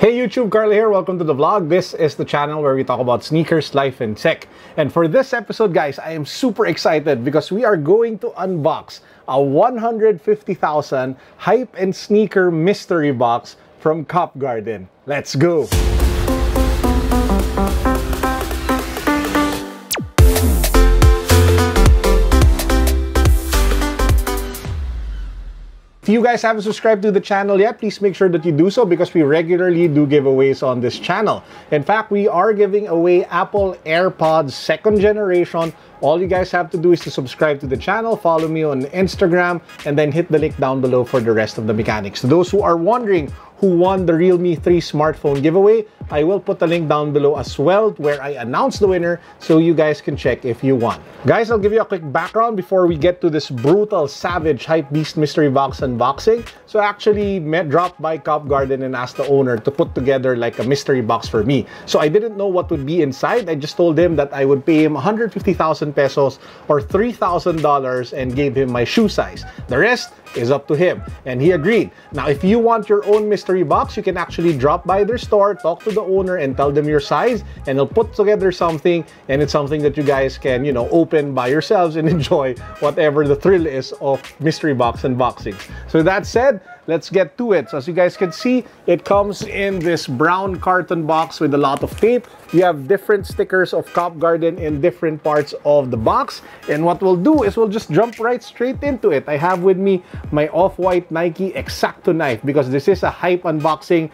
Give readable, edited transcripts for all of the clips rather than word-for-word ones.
Hey YouTube, Carlo here. Welcome to the vlog. This is the channel where we talk about sneakers, life, and tech. And for this episode, guys, I am super excited because we are going to unbox a 150,000 hype and sneaker mystery box from Cop Garden. Let's go! If you guys haven't subscribed to the channel yet, please make sure that you do so because we regularly do giveaways on this channel. In fact, we are giving away Apple AirPods 2nd generation. All you guys have to do is to subscribe to the channel, follow me on Instagram, and then hit the link down below for the rest of the mechanics. To those who are wondering who won the Realme 3 smartphone giveaway, I will put the link down below as well where I announce the winner so you guys can check if you won. Guys, I'll give you a quick background before we get to this brutal, savage HYPEBEAST mystery box unboxing. So I actually dropped by Cop Garden and asked the owner to put together like a mystery box for me. So I didn't know what would be inside. I just told him that I would pay him 150,000 pesos or $3,000 and gave him my shoe size. The rest is up to him, and he agreed. Now, if you want your own mystery box, you can actually drop by their store, talk to the owner, and tell them your size, and they'll put together something, and it's something that you guys can, you know, open by yourselves and enjoy whatever the thrill is of mystery box unboxings. So that said, let's get to it. So as you guys can see, it comes in this brown carton box with a lot of tape. You have different stickers of Cop Garden in different parts of the box. And what we'll do is we'll just jump right straight into it. I have with me my off-white Nike X-Acto knife because this is a hype unboxing.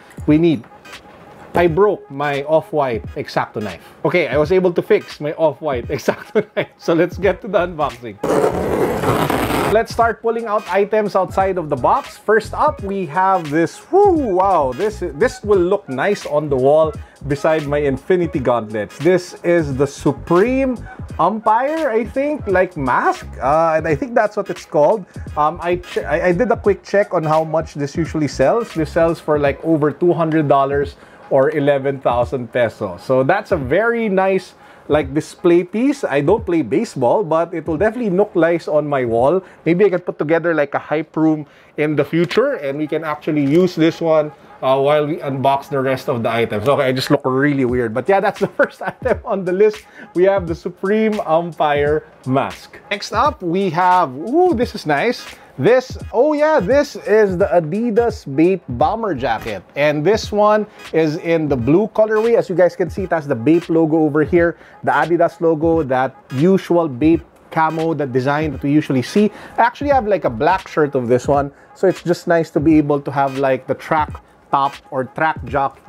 I broke my off-white X-Acto knife. Okay, I was able to fix my off-white X-Acto knife. So let's get to the unboxing. Let's start pulling out items outside of the box. First up, we have this, wow, this will look nice on the wall beside my Infinity Gauntlets. This is the Supreme Umpire, I think, like mask, and I think that's what it's called. I did a quick check on how much this usually sells. This sells for like over $200 or 11,000 pesos. So that's a very nice like display piece. I don't play baseball, but it will definitely look nice on my wall. Maybe I can put together like a hype room in the future, and we can actually use this one while we unbox the rest of the items. Okay, I just look really weird, but yeah, that's the first item on the list. We have the Supreme Umpire mask. Next up, we have, ooh, this is nice. This is the Adidas Bape bomber jacket, and this one is in the blue colorway. As you guys can see, it has the Bape logo over here, the Adidas logo, that usual Bape camo, the design that we usually see. I actually have like a black shirt of this one, so it's just nice to be able to have like the track top or track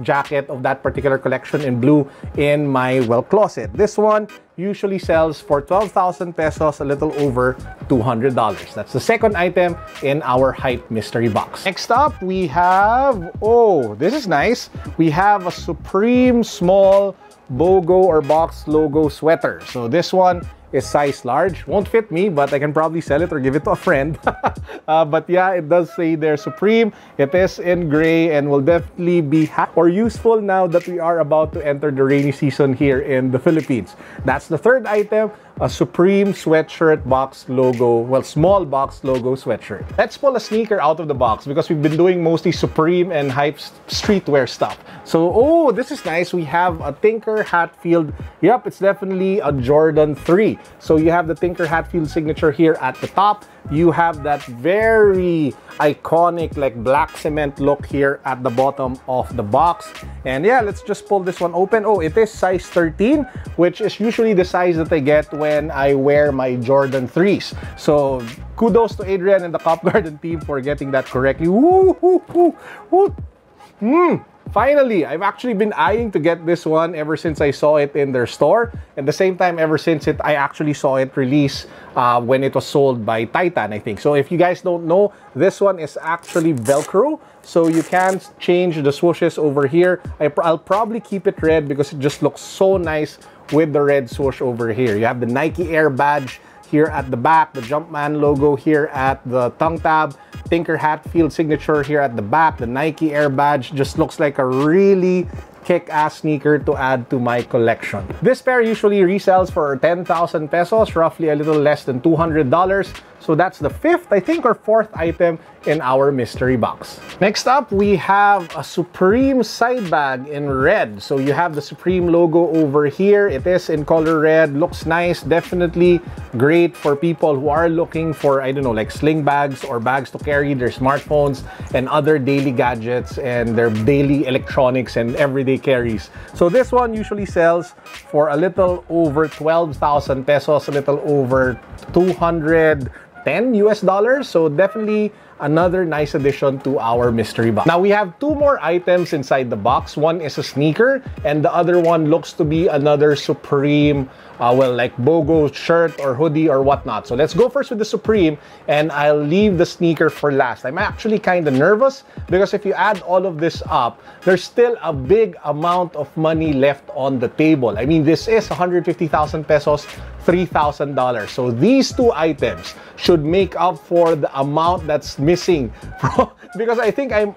jacket of that particular collection in blue in my closet. This one usually sells for 12,000 pesos, a little over $200. That's the second item in our hype mystery box. Next up, we have, oh, this is nice. We have a Supreme small BOGO or box logo sweater. So this one is size large. Won't fit me, but I can probably sell it or give it to a friend. But yeah, it does say there Supreme. It is in gray and will definitely be useful now that we are about to enter the rainy season here in the Philippines. That's the third item, a Supreme sweatshirt box logo, small box logo sweatshirt. Let's pull a sneaker out of the box because we've been doing mostly Supreme and hype streetwear stuff. So, oh, this is nice. We have a Tinker Hatfield. Yep, it's definitely a Jordan 3. So you have the Tinker Hatfield signature here at the top. You have that very iconic like black cement look here at the bottom of the box. And yeah, let's just pull this one open. Oh, it is size 13, which is usually the size that I get when I wear my Jordan 3s. So kudos to Adrian and the Cop Garden team for getting that correctly. Woo, woo, woo, woo. Finally, I've actually been eyeing to get this one ever since I saw it in their store. At the same time, ever since I actually saw it release when it was sold by Titan, I think. So if you guys don't know, this one is actually Velcro. So you can change the swooshes over here. I'll probably keep it red because it just looks so nice with the red swoosh over here. You have the Nike Air badge here at the back, the Jumpman logo here at the tongue tab, Tinker Hatfield signature here at the back, the Nike Air badge. Just looks like a really kick-ass sneaker to add to my collection. This pair usually resells for 10,000 pesos, roughly a little less than $200. So that's the 5th, I think, or 4th item in our mystery box. Next up, we have a Supreme side bag in red. So you have the Supreme logo over here. It is in color red. Looks nice. Definitely great for people who are looking for, I don't know, like sling bags or bags to carry their smartphones and other daily gadgets and their daily electronics and everyday carries. So this one usually sells for a little over 12,000 pesos, a little over 210 US dollars. So definitely another nice addition to our mystery box. Now we have 2 more items inside the box. One is a sneaker and the other one looks to be another Supreme, well, like BOGO shirt or hoodie or whatnot. So let's go first with the Supreme and I'll leave the sneaker for last. I'm actually kind of nervous because if you add all of this up, there's still a big amount of money left on the table. I mean, this is 150,000 pesos, $3,000. So these 2 items should make up for the amount that's missing because I think I'm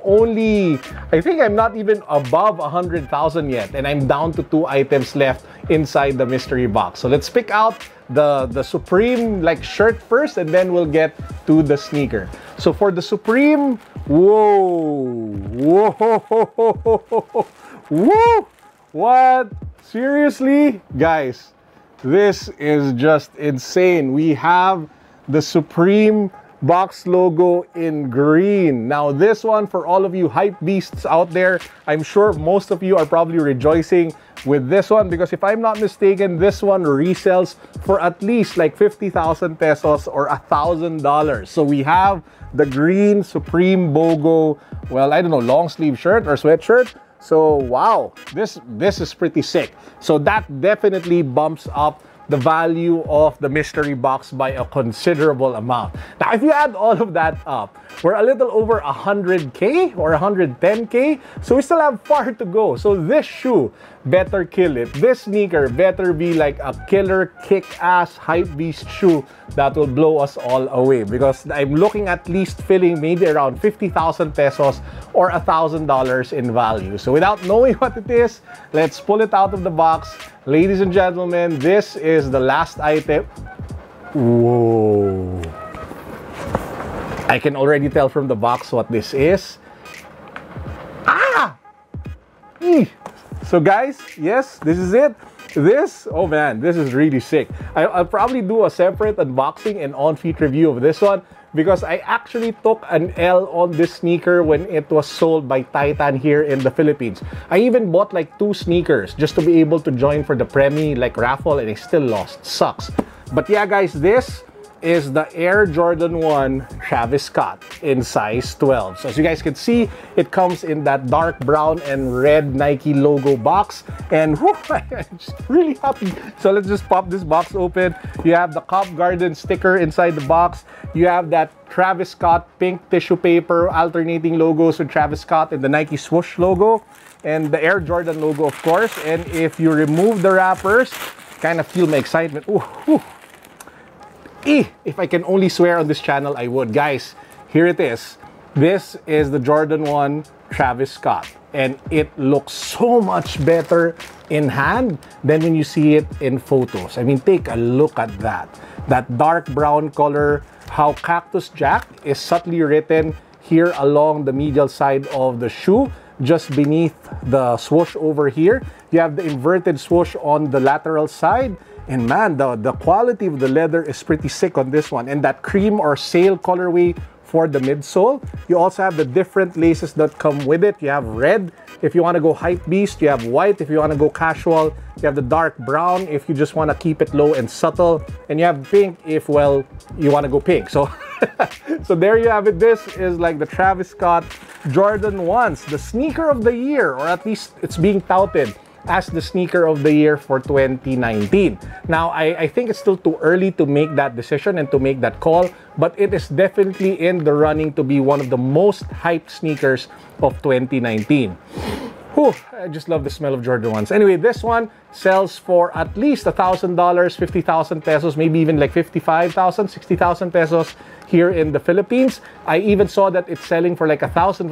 not even above 100,000 yet, and I'm down to 2 items left inside the mystery box. So let's pick out the Supreme like shirt first, and then we'll get to the sneaker. So for the Supreme, whoa, what? Seriously, guys, this is just insane. We have the Supreme box logo in green. Now this one, for all of you hype beasts out there, I'm sure most of you are probably rejoicing with this one because if I'm not mistaken, this one resells for at least like 50,000 pesos or $1,000. So we have the green Supreme BOGO, well, I don't know, long sleeve shirt or sweatshirt. So wow, this is pretty sick. So that definitely bumps up the value of the mystery box by a considerable amount. Now, if you add all of that up, we're a little over 100K or 110K. So we still have far to go. So this shoe better kill it. This sneaker better be like a killer, kick-ass, hype-beast shoe that will blow us all away. Because I'm looking at least filling maybe around 50,000 pesos or $1,000 in value. So without knowing what it is, let's pull it out of the box. Ladies and gentlemen, this is the last item. Whoa. I can already tell from the box what this is. Ah! So guys, yes, this is it. This, oh man, this is really sick. I'll probably do a separate unboxing and on-feet review of this one because I actually took an L on this sneaker when it was sold by Titan here in the Philippines. I even bought like 2 sneakers just to be able to join for the Premi like raffle, and I still lost. Sucks. But yeah guys, this is the Air Jordan 1 Travis Scott in size 12. So as you guys can see, it comes in that dark brown and red Nike logo box. And whew, I'm just really happy. So let's just pop this box open. You have the Cop Garden sticker inside the box. You have that Travis Scott pink tissue paper alternating logos with Travis Scott and the Nike swoosh logo. And the Air Jordan logo, of course. And if you remove the wrappers, kind of feel my excitement. Ooh, ooh. If I can only swear on this channel, I would. Guys, here it is. This is the Jordan 1 Travis Scott. And it looks so much better in hand than when you see it in photos. I mean, take a look at that. That dark brown color, how Cactus Jack is subtly written here along the medial side of the shoe, just beneath the swoosh over here. You have the inverted swoosh on the lateral side. And man, the quality of the leather is pretty sick on this one. And that cream or sail colorway for the midsole. You also have the different laces that come with it. You have red if you want to go hype beast. You have white if you want to go casual. You have the dark brown if you just want to keep it low and subtle. And you have pink if, well, you want to go pink. So, so there you have it. This is like the Travis Scott Jordan 1s, the sneaker of the year, or at least it's being touted as the sneaker of the year for 2019. Now, I think it's still too early to make that decision and to make that call, but it is definitely in the running to be one of the most hyped sneakers of 2019. Whew, I just love the smell of Jordan 1s. Anyway, this one sells for at least $1,000, 50,000 pesos, maybe even like 55,000, 60,000 pesos here in the Philippines. I even saw that it's selling for like $1,500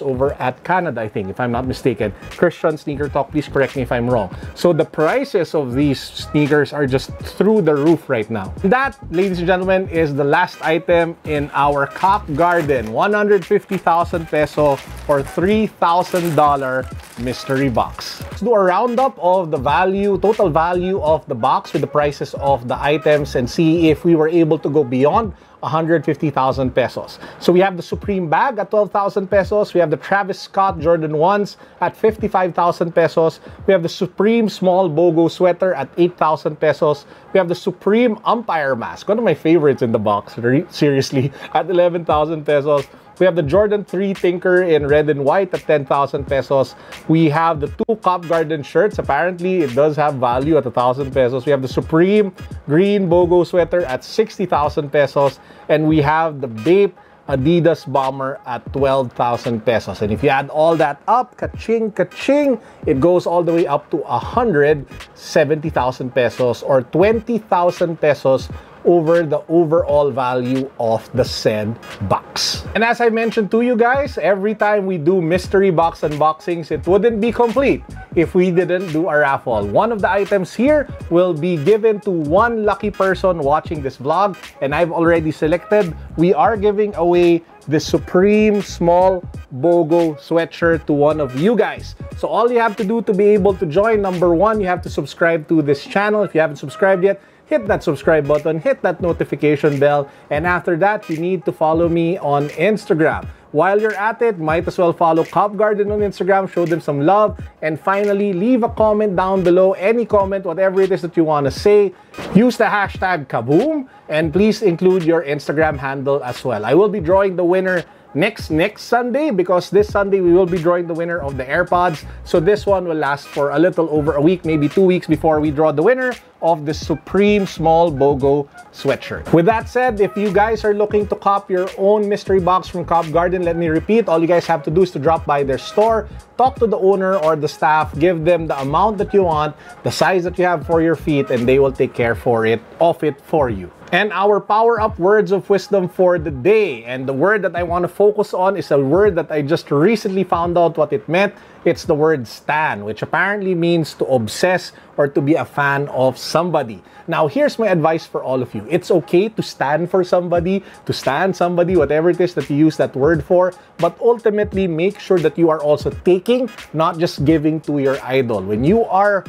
over at Canada, I think, if I'm not mistaken. Christian Sneaker Talk, please correct me if I'm wrong. So the prices of these sneakers are just through the roof right now. That, ladies and gentlemen, is the last item in our Cop Garden 150,000 peso or $3,000 mystery box. Let's do a roundup of the value, total value of the box with the prices of the items and see if we were able to go beyond 150,000 pesos. So we have the Supreme bag at 12,000 pesos. We have the Travis Scott Jordan 1s at 55,000 pesos. We have the Supreme small BOGO sweater at 8,000 pesos. We have the Supreme umpire mask, one of my favorites in the box, seriously, at 11,000 pesos. We have the Jordan 3 Tinker in red and white at 10,000 pesos. We have the 2 Cop Garden shirts. Apparently, it does have value at 1,000 pesos. We have the Supreme green BOGO sweater at 60,000 pesos. And we have the Bape Adidas bomber at 12,000 pesos. And if you add all that up, ka-ching, ka-ching, it goes all the way up to 170,000 pesos or 20,000 pesos over the overall value of the said box. And as I mentioned to you guys, every time we do mystery box unboxings, it wouldn't be complete if we didn't do a raffle. One of the items here will be given to one lucky person watching this vlog, and I've already selected. We are giving away the Supreme small BOGO sweatshirt to one of you guys. So all you have to do to be able to join, number one, you have to subscribe to this channel. If you haven't subscribed yet, hit that subscribe button, hit that notification bell, and after that, you need to follow me on Instagram. While you're at it, might as well follow Cop Garden on Instagram, show them some love, and finally, leave a comment down below, any comment, whatever it is that you want to say. Use the hashtag Kaboom, and please include your Instagram handle as well. I will be drawing the winner next Sunday, because this Sunday we will be drawing the winner of the AirPods. So this one will last for a little over a week, maybe 2 weeks before we draw the winner of the Supreme small BOGO sweatshirt. With that said, if you guys are looking to cop your own mystery box from Cop Garden, let me repeat, all you guys have to do is to drop by their store, talk to the owner or the staff, give them the amount that you want, the size that you have for your feet, and they will take care of it for you. And our power-up words of wisdom for the day. And the word that I want to focus on is a word that I just recently found out what it meant. It's the word stan, which apparently means to obsess or to be a fan of somebody. Now, here's my advice for all of you. It's okay to stand for somebody, to stand somebody, whatever it is that you use that word for, but ultimately make sure that you are also taking, not just giving to your idol. When you are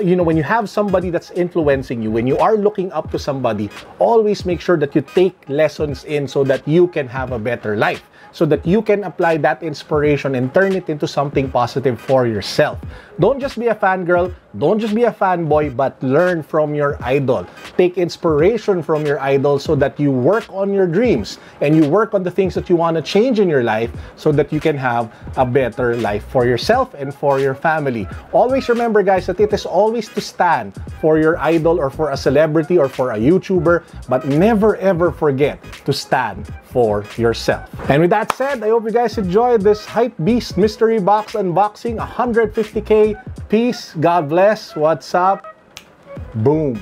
when you have somebody that's influencing you, when you are looking up to somebody, always make sure that you take lessons in so that you can have a better life, so that you can apply that inspiration and turn it into something positive for yourself. Don't just be a fangirl, don't just be a fanboy, but learn from your idol. Take inspiration from your idol so that you work on your dreams and you work on the things that you want to change in your life so that you can have a better life for yourself and for your family. Always remember, guys, that it is always to stand for your idol or for a celebrity or for a YouTuber, but never ever forget to stand for yourself. And with that said, I hope you guys enjoyed this HYPEBEAST mystery box unboxing, 150K. Peace, God bless, what's up, boom.